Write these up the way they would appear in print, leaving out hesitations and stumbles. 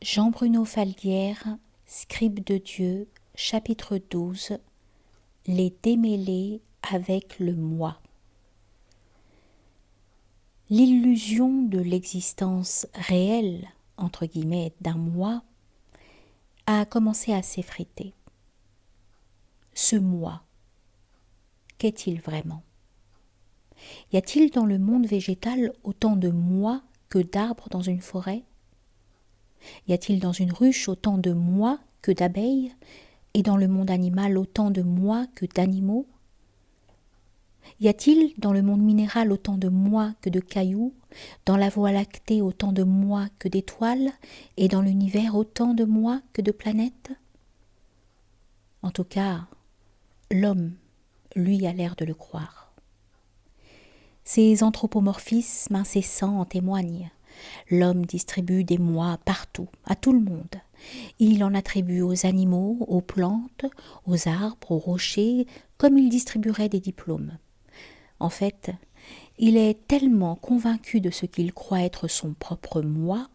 Jean-Bruno Falguière, Scribe de Dieu, chapitre 12. Les démêler avec le moi. L'illusion de l'existence réelle, entre guillemets, d'un moi, a commencé à s'effriter. Ce moi, qu'est-il vraiment ? Y a-t-il dans le monde végétal autant de moi que d'arbres dans une forêt ? Y a-t-il dans une ruche autant de moi que d'abeilles, et dans le monde animal autant de moi que d'animaux ? Y a-t-il dans le monde minéral autant de moi que de cailloux, dans la Voie lactée autant de moi que d'étoiles, et dans l'univers autant de moi que de planètes ? En tout cas, l'homme, lui, a l'air de le croire. Ces anthropomorphismes incessants en témoignent. L'homme distribue des moi partout, à tout le monde. Il en attribue aux animaux, aux plantes, aux arbres, aux rochers, comme il distribuerait des diplômes. En fait, il est tellement convaincu de ce qu'il croit être son propre moi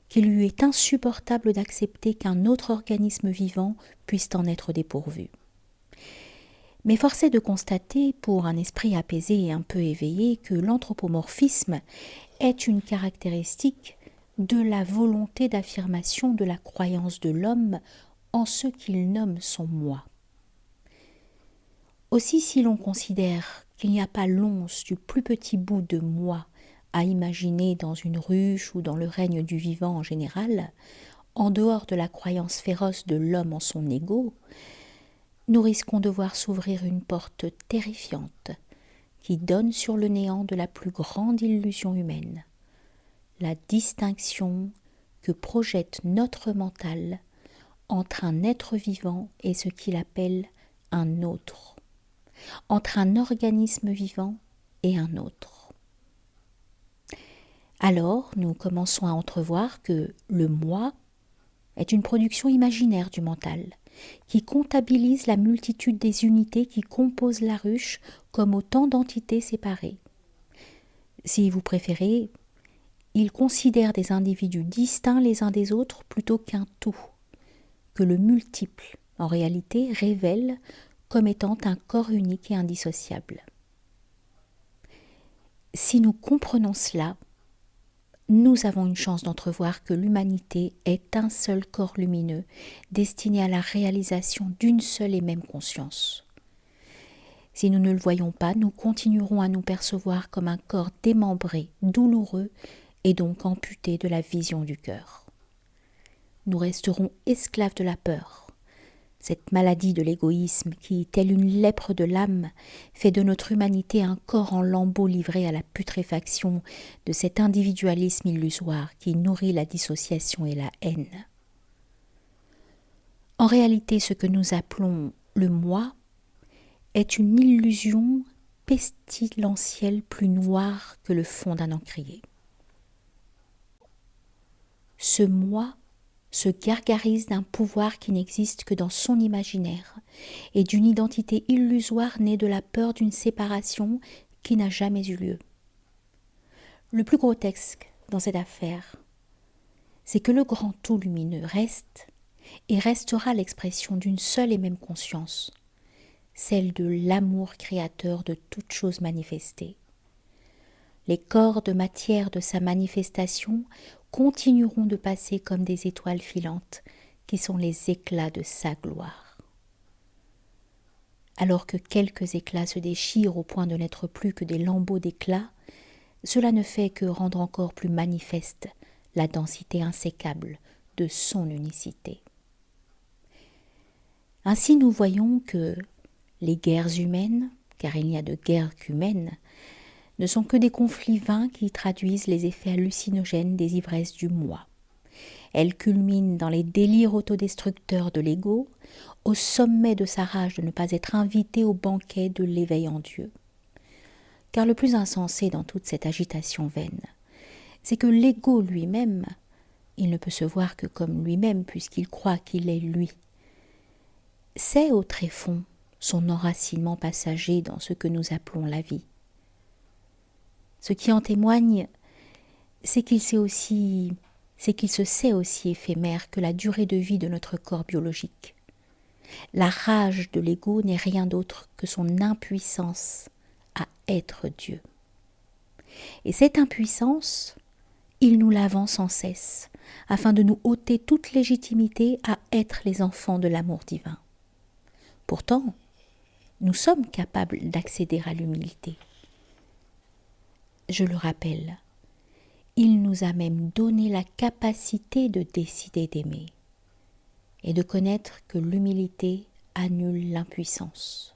qu'il lui est insupportable d'accepter qu'un autre organisme vivant puisse en être dépourvu. Mais force est de constater, pour un esprit apaisé et un peu éveillé, que l'anthropomorphisme est une caractéristique de la volonté d'affirmation de la croyance de l'homme en ce qu'il nomme son moi. Aussi, si l'on considère qu'il n'y a pas l'once du plus petit bout de moi à imaginer dans une ruche ou dans le règne du vivant en général, en dehors de la croyance féroce de l'homme en son ego, nous risquons de voir s'ouvrir une porte terrifiante qui donne sur le néant de la plus grande illusion humaine, la distinction que projette notre mental entre un être vivant et ce qu'il appelle un autre, entre un organisme vivant et un autre. Alors, nous commençons à entrevoir que le moi est une production imaginaire du mental, qui comptabilise la multitude des unités qui composent la ruche comme autant d'entités séparées. Si vous préférez, il considère des individus distincts les uns des autres plutôt qu'un tout, que le multiple, en réalité, révèle comme étant un corps unique et indissociable. Si nous comprenons cela, nous avons une chance d'entrevoir que l'humanité est un seul corps lumineux destiné à la réalisation d'une seule et même conscience. Si nous ne le voyons pas, nous continuerons à nous percevoir comme un corps démembré, douloureux et donc amputé de la vision du cœur. Nous resterons esclaves de la peur, cette maladie de l'égoïsme qui, telle une lèpre de l'âme, fait de notre humanité un corps en lambeaux livré à la putréfaction de cet individualisme illusoire qui nourrit la dissociation et la haine. En réalité, ce que nous appelons le moi est une illusion pestilentielle plus noire que le fond d'un encrier. Ce moi se gargarise d'un pouvoir qui n'existe que dans son imaginaire et d'une identité illusoire née de la peur d'une séparation qui n'a jamais eu lieu. Le plus grotesque dans cette affaire, c'est que le grand tout lumineux reste et restera l'expression d'une seule et même conscience, celle de l'amour créateur de toute chose manifestée. Les corps de matière de sa manifestation continueront de passer comme des étoiles filantes qui sont les éclats de sa gloire. Alors que quelques éclats se déchirent au point de n'être plus que des lambeaux d'éclats, cela ne fait que rendre encore plus manifeste la densité insécable de son unicité. Ainsi nous voyons que les guerres humaines, car il n'y a de guerre qu'humaine, ne sont que des conflits vains qui traduisent les effets hallucinogènes des ivresses du moi. Elles culminent dans les délires autodestructeurs de l'ego, au sommet de sa rage de ne pas être invité au banquet de l'éveil en Dieu. Car le plus insensé dans toute cette agitation vaine, c'est que l'ego lui-même, il ne peut se voir que comme lui-même puisqu'il croit qu'il est lui, c'est au tréfonds son enracinement passager dans ce que nous appelons la vie. Ce qui en témoigne, c'est qu'il s'est aussi c'est qu'il se sait aussi éphémère que la durée de vie de notre corps biologique. La rage de l'ego n'est rien d'autre que son impuissance à être Dieu. Et cette impuissance, il nous la vend sans cesse, afin de nous ôter toute légitimité à être les enfants de l'amour divin. Pourtant, nous sommes capables d'accéder à l'humilité. Je le rappelle, il nous a même donné la capacité de décider d'aimer et de connaître que l'humilité annule l'impuissance.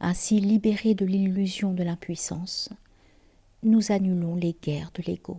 Ainsi, libérés de l'illusion de l'impuissance, nous annulons les guerres de l'ego.